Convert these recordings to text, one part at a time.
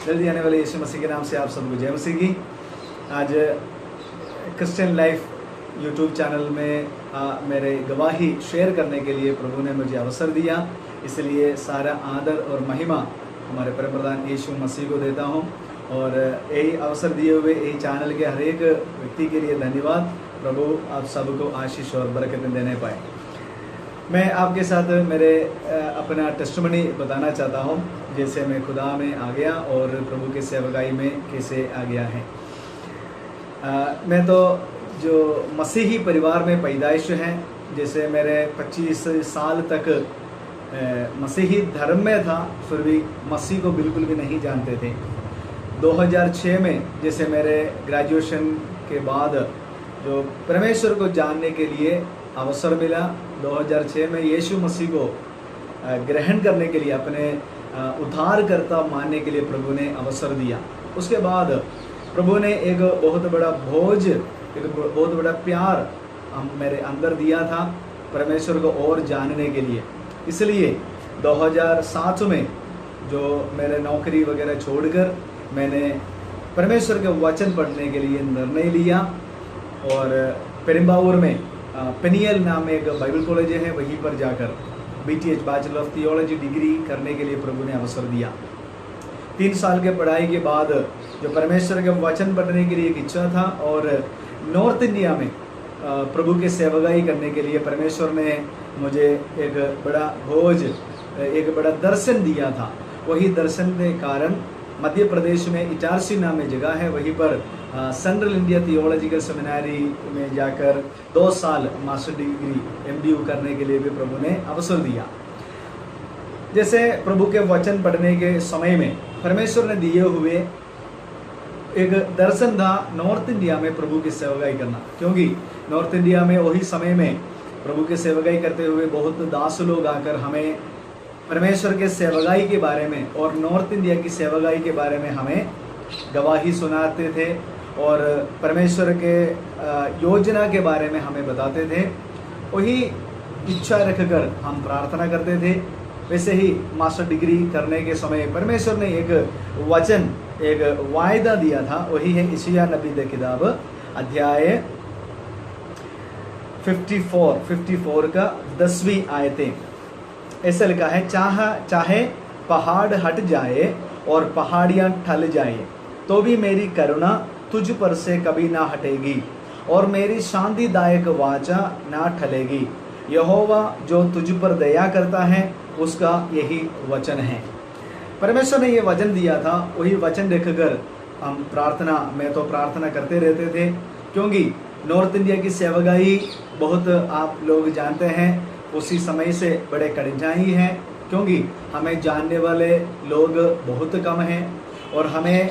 जल्दी आने वाले यीशु मसीह के नाम से आप सबको जय मसीह की। आज क्रिश्चियन लाइफ यूट्यूब चैनल में मेरे गवाही शेयर करने के लिए प्रभु ने मुझे अवसर दिया, इसलिए सारा आदर और महिमा हमारे परम प्रधान यीशु मसीह को देता हूं। और यही अवसर दिए हुए यही चैनल के हर एक व्यक्ति के लिए धन्यवाद। प्रभु आप सबको आशीष और बरकत देने पाए। मैं आपके साथ मेरे अपना टेस्टिमनी बताना चाहता हूं, जैसे मैं खुदा में आ गया और प्रभु के सेवकाई में कैसे आ गया है। मैं तो जो मसीही परिवार में पैदाइश है, जैसे मेरे 25 साल तक मसीही धर्म में था, फिर भी मसीह को बिल्कुल भी नहीं जानते थे। 2006 में जैसे मेरे ग्रेजुएशन के बाद जो परमेश्वर को जानने के लिए अवसर मिला, 2006 में यीशु मसीह को ग्रहण करने के लिए, अपने उद्धारकर्ता मानने के लिए प्रभु ने अवसर दिया। उसके बाद प्रभु ने एक बहुत बड़ा बोझ, एक बहुत बड़ा प्यार मेरे अंदर दिया था परमेश्वर को और जानने के लिए। इसलिए 2007 में जो मेरे नौकरी वगैरह छोड़कर मैंने परमेश्वर के वचन पढ़ने के लिए निर्णय लिया और पेरुम्बावूर में पेनियल नाम में एक बाइबल कॉलेज है, वहीं पर जाकर BTH bachelor of theology degree करने के लिए प्रभु ने अवसर दिया। 3 साल के पढ़ाई के बाद जो परमेश्वर के वचन पढ़ने के लिए एक इच्छा था और नॉर्थ इंडिया में प्रभु के सेवकाई करने के लिए परमेश्वर ने मुझे एक बड़ा भोज, एक बड़ा दर्शन दिया था। वही दर्शन के कारण मध्य प्रदेश में इटारसी नाम में जगह है, वहीं पर सेंट्रल इंडिया थियोलॉजिकल सेमिनारी में जाकर 2 साल मास्टर डिग्री MDU करने के लिए भी प्रभु ने अवसर दिया। जैसे प्रभु के वचन पढ़ने के समय में परमेश्वर ने दिए हुए एक दर्शन था नॉर्थ इंडिया में प्रभु की सेवकाई करना, क्योंकि नॉर्थ इंडिया में वही समय में प्रभु की सेवकाई करते हुए बहुत दास लोग आकर हमें परमेश्वर के सेवकाई के बारे में और नॉर्थ इंडिया की सेवकाई के बारे में हमें गवाही सुनाते थे और परमेश्वर के योजना के बारे में हमें बताते थे। वही इच्छा रखकर हम प्रार्थना करते थे। वैसे ही मास्टर डिग्री करने के समय परमेश्वर ने एक वचन, एक वायदा दिया था, वही है यशायाह नबी की किताब अध्याय 54 का 10वीं आयतें। ऐसा लिखा है, चाहे पहाड़ हट जाए और पहाड़ियां ठल जाए तो भी मेरी करुणा तुझ पर से कभी ना हटेगी और मेरी शांतिदायक वाचा ना ठलेगी। यहोवा जो तुझ पर दया करता है उसका यही वचन है। परमेश्वर ने ये वचन दिया था, वही वचन देखकर हम मैं तो प्रार्थना करते रहते थे, क्योंकि नॉर्थ इंडिया की सेवकाई बहुत आप लोग जानते हैं उसी समय से बड़े कठिनाई है, क्योंकि हमें जानने वाले लोग बहुत कम हैं और हमें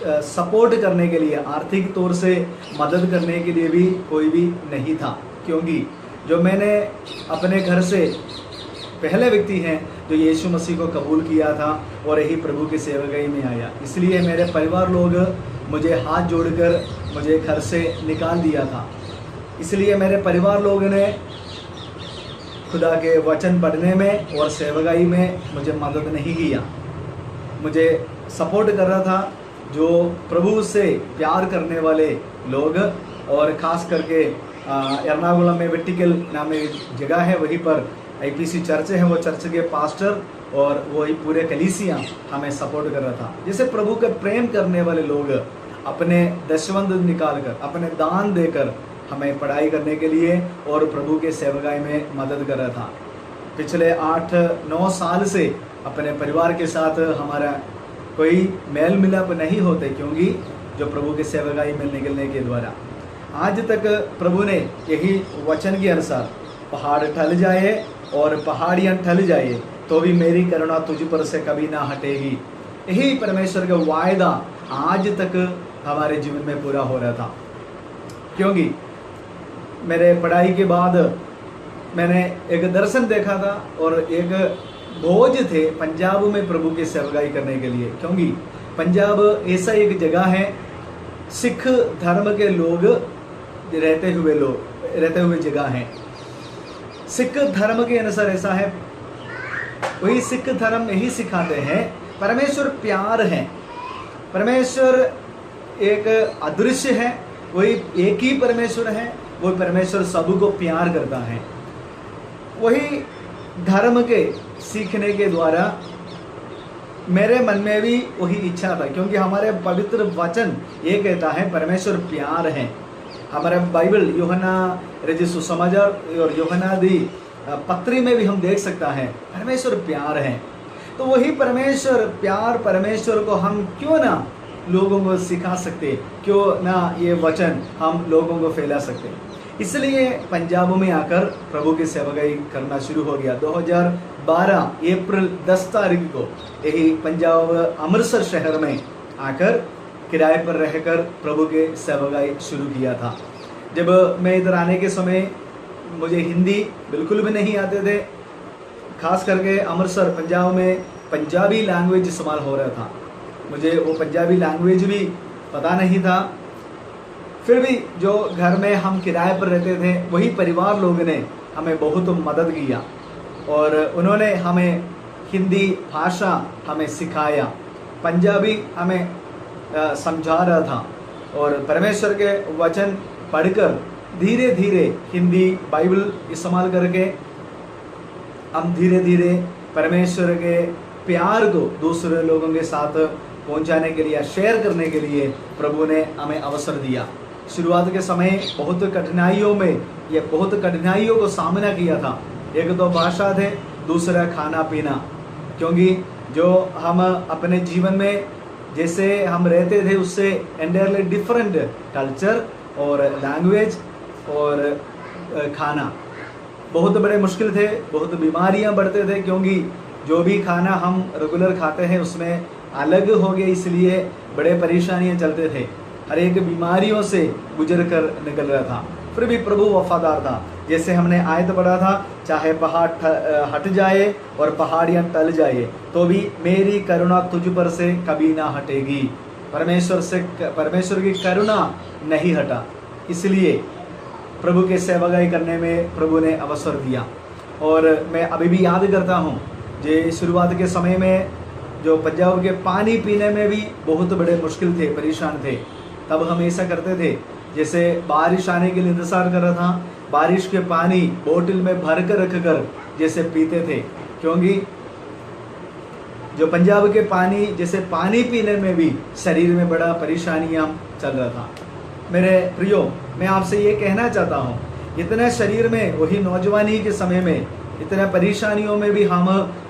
सपोर्ट करने के लिए, आर्थिक तौर से मदद करने के लिए भी कोई भी नहीं था। क्योंकि जो मैंने अपने घर से पहले व्यक्ति हैं जो यीशु मसीह को कबूल किया था और यही प्रभु की सेवकाई में आया, इसलिए मेरे परिवार लोग मुझे हाथ जोड़कर मुझे घर से निकाल दिया था। इसलिए मेरे परिवार लोगों ने खुदा के वचन पढ़ने में और सेवकाई में मुझे मदद नहीं किया। मुझे सपोर्ट कर रहा था जो प्रभु से प्यार करने वाले लोग, और ख़ास करके एर्नाकुलम में वेटिकल नाम में जगह है, वहीं पर IPC चर्च है, वो चर्च के पास्टर और वही पूरे कलीसिया हमें सपोर्ट कर रहा था। जैसे प्रभु का प्रेम करने वाले लोग अपने दशवंध निकाल कर, अपने दान देकर हमें पढ़ाई करने के लिए और प्रभु के सेवकाई में मदद कर रहा था। पिछले 8-9 साल से अपने परिवार के साथ हमारा कोई मेल मिलाप नहीं होते, क्योंकि जो प्रभु के सेवकाई में निकलने के द्वारा आज तक प्रभु ने यही वचन के अनुसार पहाड़ ठल जाए और पहाड़ियाँ ठल जाए तो भी मेरी करुणा तुझ पर से कभी ना हटेगी। यही परमेश्वर का वायदा आज तक हमारे जीवन में पूरा हो रहा था। क्योंकि मेरे पढ़ाई के बाद मैंने एक दर्शन देखा था और एक भोज थे पंजाब में प्रभु की सेवकाई करने के लिए, क्योंकि पंजाब ऐसा एक जगह है सिख धर्म के लोग रहते हुए जगह है। सिख धर्म के अनुसार ऐसा है, वही सिख धर्म यही सिखाते हैं परमेश्वर प्यार है, परमेश्वर एक अदृश्य है, वही एक ही परमेश्वर है, वो परमेश्वर सबको प्यार करता है। वही धर्म के सीखने के द्वारा मेरे मन में भी वही इच्छा था, क्योंकि हमारे पवित्र वचन ये कहता है परमेश्वर प्यार है। हमारे बाइबल यूहन्ना रचित सुसमाचार और यूहन्ना दी पत्री में भी हम देख सकता है परमेश्वर प्यार है। तो वही परमेश्वर प्यार, परमेश्वर को हम क्यों ना लोगों को सिखा सकते, क्यों ना ये वचन हम लोगों को फैला सकते। इसलिए पंजाब में आकर प्रभु की सेवकाई करना शुरू हो गया। 2012 अप्रैल 10 तारीख को यही पंजाब अमृतसर शहर में आकर किराए पर रहकर प्रभु के सेवकाई शुरू किया था। जब मैं इधर आने के समय मुझे हिंदी बिल्कुल भी नहीं आते थे, खास करके अमृतसर पंजाब में पंजाबी लैंग्वेज इस्तेमाल हो रहा था, मुझे वो पंजाबी लैंग्वेज भी पता नहीं था। फिर भी जो घर में हम किराए पर रहते थे वही परिवार लोग ने हमें बहुत मदद किया और उन्होंने हमें हिंदी भाषा हमें सिखाया, पंजाबी हमें समझा रहा था और परमेश्वर के वचन पढ़कर धीरे धीरे हिंदी बाइबल इस्तेमाल करके हम धीरे धीरे परमेश्वर के प्यार को दूसरे लोगों के साथ पहुंचाने के लिए, शेयर करने के लिए प्रभु ने हमें अवसर दिया। शुरुआत के समय बहुत कठिनाइयों को सामना किया था। एक तो भाषा थे, दूसरा खाना पीना, क्योंकि जो हम अपने जीवन में जैसे हम रहते थे उससे एंटायरली डिफरेंट कल्चर और लैंग्वेज और खाना बहुत बड़े मुश्किल थे, बहुत बीमारियां बढ़ते थे, क्योंकि जो भी खाना हम रेगुलर खाते हैं उसमें अलग हो गया, इसलिए बड़े परेशानियां चलते थे, हर एक बीमारियों से गुजर कर निकल रहा था। फिर भी प्रभु वफादार था। जैसे हमने आयत पढ़ा था, चाहे पहाड़ हट जाए और पहाड़ियां टल जाए तो भी मेरी करुणा तुझ पर से कभी ना हटेगी। परमेश्वर की करुणा नहीं हटा, इसलिए प्रभु के सेवकाई करने में प्रभु ने अवसर दिया। और मैं अभी भी याद करता हूँ जे शुरुआत के समय में जो पंजाब के पानी पीने में भी बहुत बड़े मुश्किल थे, परेशान थे। तब हम ऐसा करते थे, जैसे बारिश आने के लिए इंतजार कर रहा था, बारिश के पानी बोतल में भर कर रख कर जैसे पीते थे, क्योंकि जो पंजाब के पानी जैसे पानी पीने में भी शरीर में बड़ा परेशानियां चल रहा था। मेरे प्रियो, मैं आपसे ये कहना चाहता हूँ, इतने शरीर में वही नौजवानी के समय में इतने परेशानियों में भी हम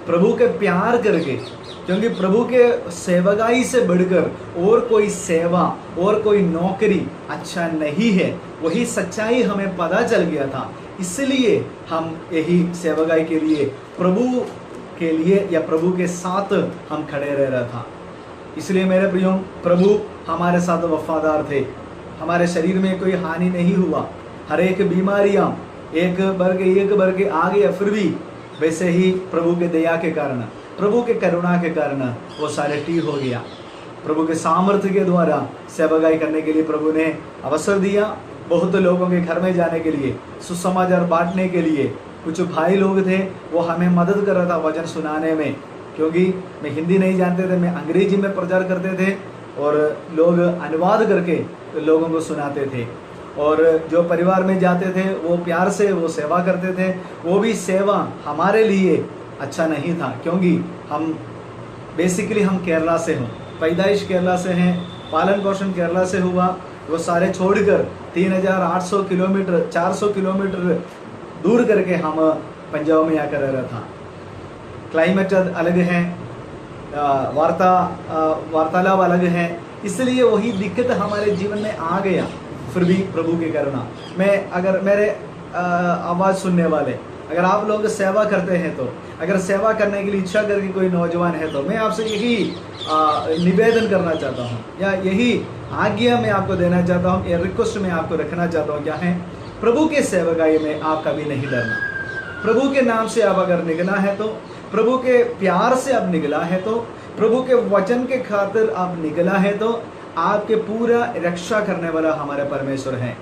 प्रभु के प्यार करके, क्योंकि प्रभु के सेवकाई से बढ़कर और कोई सेवा और कोई नौकरी अच्छा नहीं है, वही सच्चाई हमें पता चल गया था। इसलिए हम यही सेवकाई के लिए प्रभु के लिए या प्रभु के साथ हम खड़े रह रहा था। इसलिए मेरे प्रियो, प्रभु हमारे साथ वफादार थे, हमारे शरीर में कोई हानि नहीं हुआ, हर एक बीमारियां एक बर के आ गया, फिर भी वैसे ही प्रभु के दया के कारण, प्रभु के करुणा के कारण वो सारे ठीक हो गया। प्रभु के सामर्थ्य के द्वारा सेवकाई करने के लिए प्रभु ने अवसर दिया। बहुत लोगों के घर में जाने के लिए, सुसमाचार बांटने के लिए कुछ भाई लोग थे, वो हमें मदद कर रहा था वचन सुनाने में, क्योंकि मैं हिंदी नहीं जानते थे, मैं अंग्रेजी में प्रचार करते थे और लोग अनुवाद करके लोगों को सुनाते थे। और जो परिवार में जाते थे वो प्यार से वो सेवा करते थे। वो भी सेवा हमारे लिए अच्छा नहीं था, क्योंकि हम बेसिकली हम केरला से हों, पैदाइश केरला से हैं, पालन पोषण केरला से हुआ। वो सारे छोड़कर 3800 किलोमीटर 400 किलोमीटर दूर करके हम पंजाब में आकर रह रहा था। क्लाइमेट अलग है, वार्तालाप अलग है, इसलिए वही दिक्कत हमारे जीवन में आ गया। फिर भी प्रभु की करुणा, मैं अगर मेरे आवाज़ सुनने वाले, अगर आप लोग सेवा करते हैं तो, अगर सेवा करने के लिए इच्छा करके कोई नौजवान है तो मैं आपसे यही निवेदन करना चाहता हूँ, या यही आज्ञा मैं आपको देना चाहता हूँ, या रिक्वेस्ट मैं आपको रखना चाहता हूँ। क्या है? प्रभु के सेवकाई में आप कभी नहीं डरना। प्रभु के नाम से आप अगर निकला है तो, प्रभु के प्यार से आप निकला है तो, प्रभु के वचन के खातिर आप निकला है तो, आपके पूरा रक्षा करने वाला हमारे परमेश्वर है।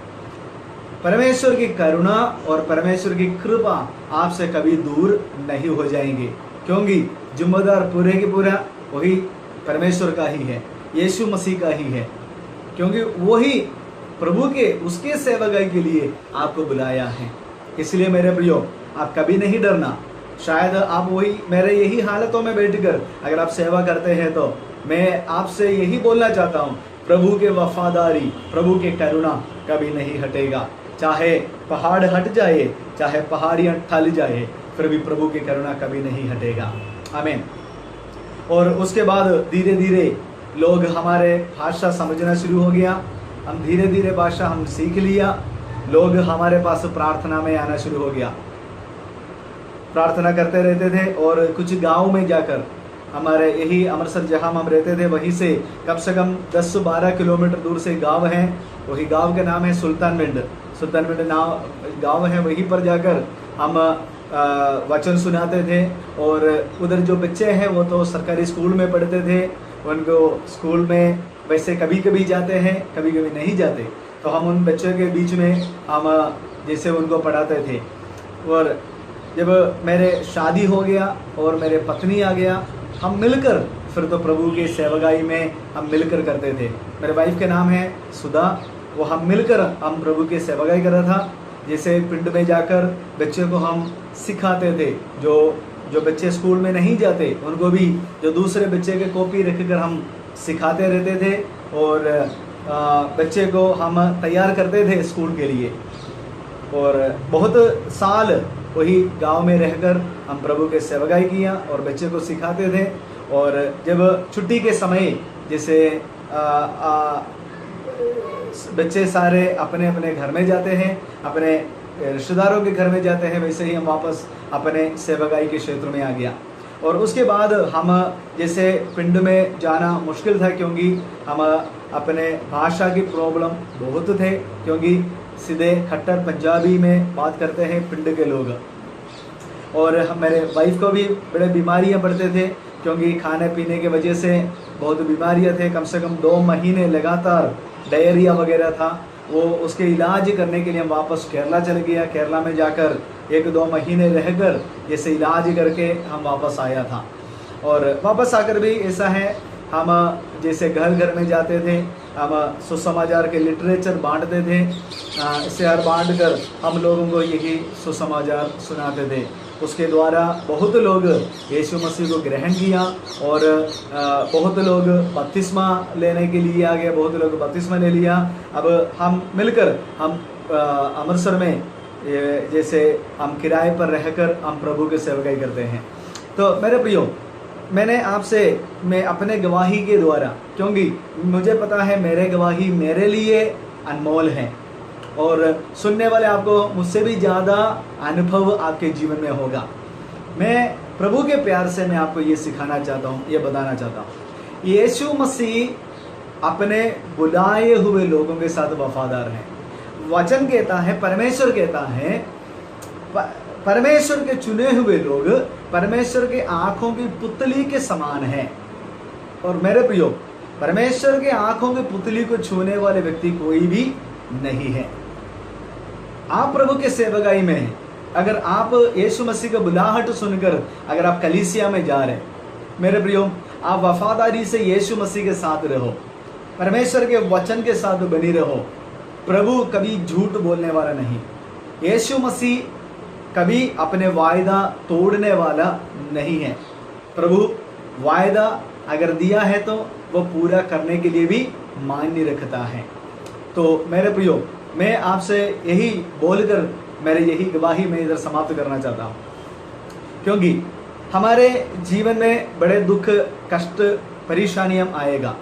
परमेश्वर की करुणा और परमेश्वर की कृपा आपसे कभी दूर नहीं हो जाएंगे, क्योंकि जिम्मेदार पूरे की पूरा वही परमेश्वर का ही है। यीशु मसीह का ही है, क्योंकि वही प्रभु के उसके सेवकाई के लिए आपको बुलाया है। इसलिए मेरे प्रियो, आप कभी नहीं डरना। शायद आप वही मेरे यही हालतों में बैठकर अगर आप सेवा करते हैं तो मैं आपसे यही बोलना चाहता हूँ, प्रभु के वफादारी, प्रभु के करुणा कभी नहीं हटेगा। चाहे पहाड़ हट जाए, चाहे पहाड़ियाँ ठल जाए, फिर भी प्रभु की करुणा कभी नहीं हटेगा। आमीन। और उसके बाद धीरे धीरे लोग हमारे भाषा समझना शुरू हो गया। हम धीरे धीरे भाषा हम सीख लिया। लोग हमारे पास प्रार्थना में आना शुरू हो गया, प्रार्थना करते रहते थे। और कुछ गांव में जाकर, हमारे यही अमृतसर जहां हम रहते थे वहीं से कम 10-12 किलोमीटर दूर से गांव है। वही गांव का नाम है सुल्तानविंड नाम गांव है। वहीं पर जाकर हम वचन सुनाते थे। और उधर जो बच्चे हैं वो तो सरकारी स्कूल में पढ़ते थे। उनको स्कूल में वैसे कभी कभी जाते हैं, कभी कभी नहीं जाते, तो हम उन बच्चों के बीच में हम जैसे उनको पढ़ाते थे। और जब मेरे शादी हो गया और मेरे पत्नी आ गया, हम मिलकर फिर तो प्रभु के सेवकाई में हम मिलकर करते थे। मेरे वाइफ के नाम है सुधा। वो हम मिलकर हम प्रभु के सेवकाई कर रहा था। जैसे पिंड में जाकर बच्चों को हम सिखाते थे, जो बच्चे स्कूल में नहीं जाते उनको भी जो दूसरे बच्चे के कॉपी रखकर हम सिखाते रहते थे। और बच्चे को हम तैयार करते थे स्कूल के लिए। और बहुत साल वही गांव में रहकर हम प्रभु के सेवकाई किया और बच्चे को सिखाते थे। और जब छुट्टी के समय जैसे बच्चे सारे अपने अपने घर में जाते हैं, अपने रिश्तेदारों के घर में जाते हैं, वैसे ही हम वापस अपने सेवकाई के क्षेत्र में आ गया। और उसके बाद हम जैसे पिंड में जाना मुश्किल था, क्योंकि हम अपने भाषा की प्रॉब्लम बहुत थे, क्योंकि सीधे खट्टर पंजाबी में बात करते हैं पिंड के लोग। और मेरे वाइफ को भी बड़े बीमारियां पड़ते थे, क्योंकि खाने पीने के वजह से बहुत बीमारियां थे। कम से कम 2 महीने लगातार डायरिया वगैरह था। वो उसके इलाज करने के लिए हम वापस केरला चले गया। केरला में जाकर 1-2 महीने रहकर जैसे इलाज करके हम वापस आया था। और वापस आकर भी ऐसा है, हम जैसे घर घर में जाते थे, हम सुसमाचार के लिटरेचर बांटते थे। शेयर बांट कर हम लोगों को यही सुसमाचार सुनाते थे। उसके द्वारा बहुत लोग यीशु मसीह को ग्रहण किया और बहुत लोग बपतिस्मा लेने के लिए आ गए, बहुत लोग बपतिस्मा ले लिया। अब हम मिलकर हम अमृतसर में जैसे हम किराए पर रहकर हम प्रभु के सेवकाई करते हैं। तो मेरे प्रियो, मैंने आपसे मैं अपने गवाही के द्वारा, क्योंकि मुझे पता है मेरे गवाही मेरे लिए अनमोल है और सुनने वाले आपको मुझसे भी ज़्यादा अनुभव आपके जीवन में होगा। मैं प्रभु के प्यार से मैं आपको ये सिखाना चाहता हूँ, ये बताना चाहता हूँ, यीशु मसीह अपने बुलाए हुए लोगों के साथ वफादार है। वचन कहता है, परमेश्वर कहता है, परमेश्वर के चुने हुए लोग परमेश्वर के आंखों की पुतली के समान हैं। और मेरे प्रियो, परमेश्वर के आंखों की पुतली को छूने वाले व्यक्ति कोई भी नहीं है। आप प्रभु के सेवकाई में हैं। अगर आप यीशु मसीह का बुलाहट सुनकर अगर आप कलीसिया में जा रहे हैं, मेरे प्रियो, आप वफादारी से यीशु मसीह के साथ रहो, परमेश्वर के वचन के साथ बनी रहो। प्रभु कभी झूठ बोलने वाला नहीं। यीशु मसीह कभी अपने वायदा तोड़ने वाला नहीं है। प्रभु वायदा अगर दिया है तो वो पूरा करने के लिए भी मान्य रखता है। तो मेरे प्रियो, मैं आपसे यही बोलकर मेरे यही गवाही में इधर समाप्त करना चाहता हूँ, क्योंकि हमारे जीवन में बड़े दुख, कष्ट, परेशानियाँ आएगा।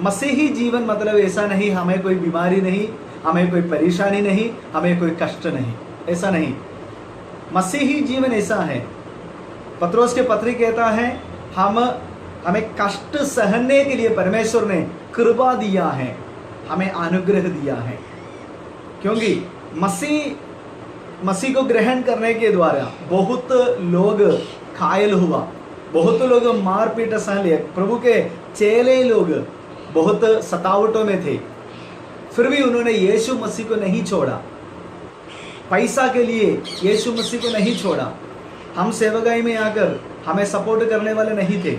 मसीही जीवन मतलब ऐसा नहीं हमें कोई बीमारी नहीं, हमें कोई परेशानी नहीं, हमें कोई कष्ट नहीं, ऐसा नहीं। मसीही जीवन ऐसा है, पत्रोस के पत्री कहता है, हमें कष्ट सहने के लिए परमेश्वर ने कृपा दिया है, हमें अनुग्रह दिया है, क्योंकि मसीह को ग्रहण करने के द्वारा बहुत लोग घायल हुआ, बहुत लोग मारपीट सह लिए। प्रभु के चेले लोग बहुत सतावटों में थे, फिर भी उन्होंने यीशु मसीह को नहीं छोड़ा। पैसा के लिए यीशु मसीह को नहीं छोड़ा। हम सेवकाई में आकर हमें सपोर्ट करने वाले नहीं थे,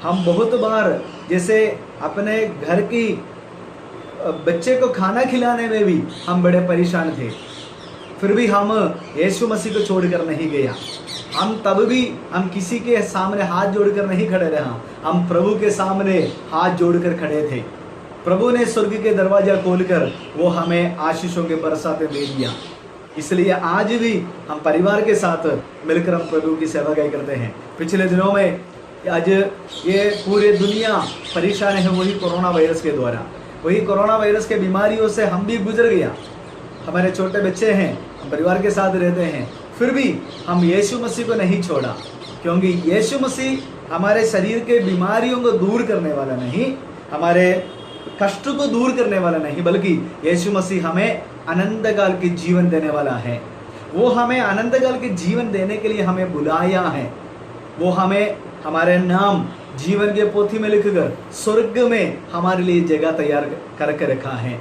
हम बहुत बार जैसे अपने घर की बच्चे को खाना खिलाने में भी हम बड़े परेशान थे, फिर भी हम यीशु मसीह को छोड़कर नहीं गया। हम तब भी हम किसी के सामने हाथ जोड़कर नहीं खड़े रहे, हम प्रभु के सामने हाथ जोड़कर खड़े थे। प्रभु ने स्वर्ग के दरवाजा खोलकर वो हमें आशीषों के बरसाते दे दिया। इसलिए आज भी हम परिवार के साथ मिलकर हम प्रभु की सेवागाई करते हैं। पिछले दिनों में आज ये पूरी दुनिया परेशान है वही कोरोना वायरस के द्वारा, वही कोरोना वायरस के बीमारियों से हम भी गुजर गया। हमारे छोटे बच्चे हैं, हम परिवार के साथ रहते हैं, फिर भी हम यीशु मसीह को नहीं छोड़ा, क्योंकि यीशु मसीह हमारे शरीर के बीमारियों को दूर करने वाला नहीं, हमारे कष्ट को दूर करने वाला नहीं, बल्कि यीशु मसीह हमें अनंत काल के जीवन देने वाला है। वो हमें अनंत काल के जीवन देने के लिए हमें बुलाया है। वो हमें हमारे नाम जीवन के पोथी में लिखकर स्वर्ग में हमारे लिए जगह तैयार करके रखा है।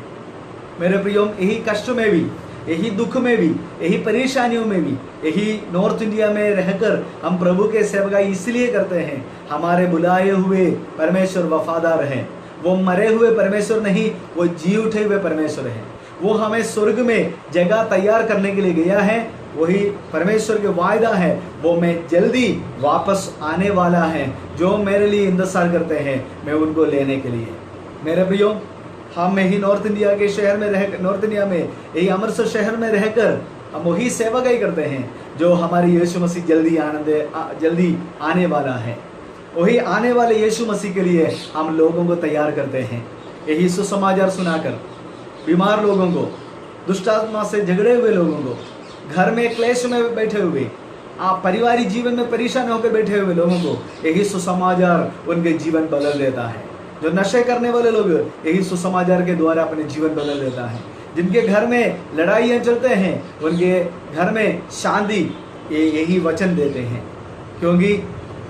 मेरे प्रियो, यही कष्ट में भी, यही दुख में भी, यही परेशानियों में भी, यही नॉर्थ इंडिया में रहकर हम प्रभु के सेवकाई इसलिए करते हैं, हमारे बुलाए हुए परमेश्वर वफादार है। वो मरे हुए परमेश्वर नहीं, वो जी उठे हुए परमेश्वर है। वो हमें स्वर्ग में जगह तैयार करने के लिए गया है। वही परमेश्वर के वायदा है, वो मैं जल्दी वापस आने वाला है। जो मेरे लिए इंतजार करते हैं, मैं उनको लेने के लिए। मेरे प्रियो, हम यही नॉर्थ इंडिया के शहर में रह, नॉर्थ इंडिया में यही अमृतसर शहर में रहकर हम वही सेवागाई करते हैं जो हमारे यीशु मसीह जल्दी आने वाला है। वही आने वाले यीशु मसीह के लिए हम लोगों को तैयार करते हैं। यही सुसमाचार सुनाकर बीमार लोगों को, दुष्ट आत्मा से झगड़े हुए लोगों को, घर में क्लेश में बैठे हुए, आप पारिवारिक जीवन में परेशान होकर बैठे हुए लोगों को यही सुसमाचार उनके जीवन बदल देता है। जो नशे करने वाले लोग, यही सुसमाचार के द्वारा अपने जीवन बदल देता है। जिनके घर में लड़ाइयाँ चलते हैं, उनके घर में शांति यही वचन देते हैं, क्योंकि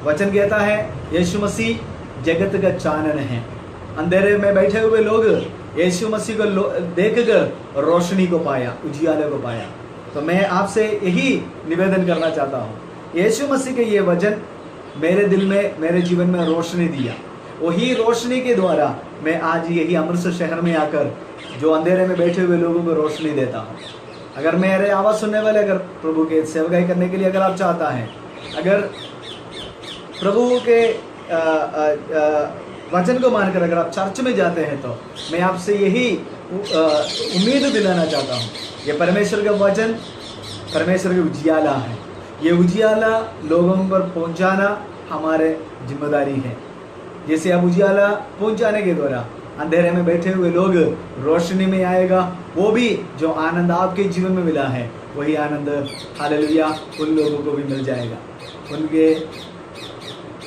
वचन कहता है यीशु मसीह जगत का चानन है। अंधेरे में बैठे हुए लोग यीशु मसीह को देखकर रोशनी को पाया, उजियाले को पाया। तो मैं आपसे यही निवेदन करना चाहता हूँ, यीशु मसीह के ये वचन मेरे दिल में, मेरे जीवन में रोशनी दिया। वही रोशनी के द्वारा मैं आज यही अमृतसर शहर में आकर जो अंधेरे में बैठे हुए लोगों को रोशनी देता हूँ। अगर मेरे आवाज़ सुनने वाले, अगर प्रभु के सेवकाई करने के लिए अगर आप चाहता हैं, अगर प्रभु के वचन को मानकर अगर आप चर्च में जाते हैं, तो मैं आपसे यही उम्मीद दिलाना चाहता हूँ। ये परमेश्वर का वचन परमेश्वर का उजियाला है। ये उजियाला लोगों पर पहुँचाना हमारे जिम्मेदारी है। जैसे अब उजियाला पहुँचाने के द्वारा अंधेरे में बैठे हुए लोग रोशनी में आएगा, वो भी जो आनंद आपके जीवन में मिला है, वही आनंद हालेलुया उन लोगों को भी मिल जाएगा। उनके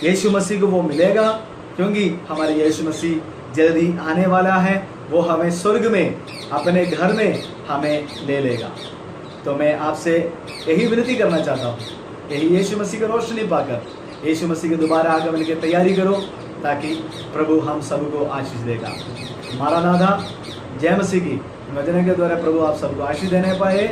यीशु मसीह को वो मिलेगा, क्योंकि हमारे यीशु मसीह जल्दी आने वाला है। वो हमें स्वर्ग में, अपने घर में हमें ले लेगा। तो मैं आपसे यही विनती करना चाहता हूँ, यही यीशु मसीह की रोशनी पाकर यीशु मसीह के दोबारा आगमन की तैयारी करो, ताकि प्रभु हम सबको आशीष देगा। हमारा नाथा जय मसीह की वचन के द्वारा प्रभु आप सबको आशीष देने पाए।